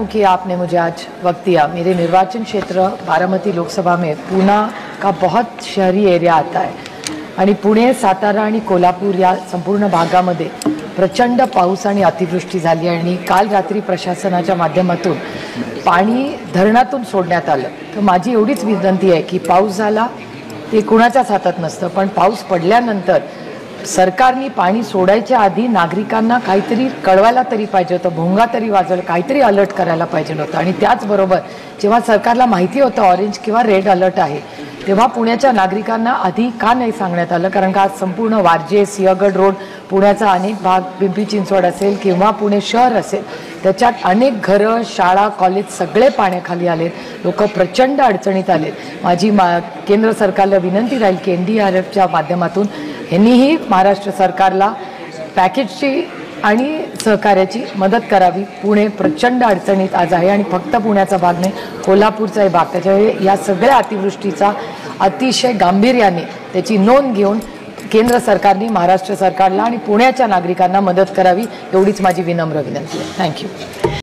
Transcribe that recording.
हूं कि आपने मुझे आज वक्त दिया। मेरे निर्वाचन क्षेत्र बारामती लोकसभा में पूना का बहुत शहरी एरिया आता है आणि पुणे, सातारा आणि कोल्हापूर या संपूर्ण भागामध्ये प्रचंड पाऊस आणि अतिवृष्टी झाली आणि काल रात्री प्रशासनाच्या माध्यमातून पाणी धरणातून सोडण्यात आलं। तर माझी एवढीच विनंती आहे की पाऊस झाला ते कुणाच्याच हातात नसतं, पण पाऊस पडल्यानंतर सरकारने पाणी सोडायच्या आधी नागरिकांना काहीतरी कळवायला तरी पाहिजे होतं, भोंगा तरी वाजवला, काहीतरी अलर्ट करायला पाहिजे होतं। आणि त्याचबरोबर जेव्हा सरकारला माहिती होतं ऑरेंज किंवा रेड अलर्ट आहे तेव्हा पुण्याच्या नागरिकांना आधी का नाही सांगण्यात आलं? कारण का आज संपूर्ण वारजे, सिंहगड रोड, पुण्याचा अनेक भाग, पिंपरी चिंचवड असेल किंवा पुणे शहर असेल, त्याच्यात अनेक घरं, शाळा, कॉलेज सगळे पाण्याखाली आले, लोक प्रचंड अडचणीत आले। माझी केंद्र सरकारला विनंती राहील की NDRFच्या माध्यमातून यांनीही महाराष्ट्र सरकारला पॅकेजची आणि सहकार्याची मदत करावी। पुणे प्रचंड अडचणीत आज आहे आणि फक्त पुण्याचा भाग नाही, कोल्हापूरचाही भाग। त्याच्यामुळे या सगळ्या अतिवृष्टीचा अतिशय गांभीर्याने त्याची नोंद घेऊन केंद्र सरकारने महाराष्ट्र सरकारला आणि पुण्याच्या नागरिकांना मदत करावी, एवढीच माझी विनम्र विनंती आहे। थँक्यू।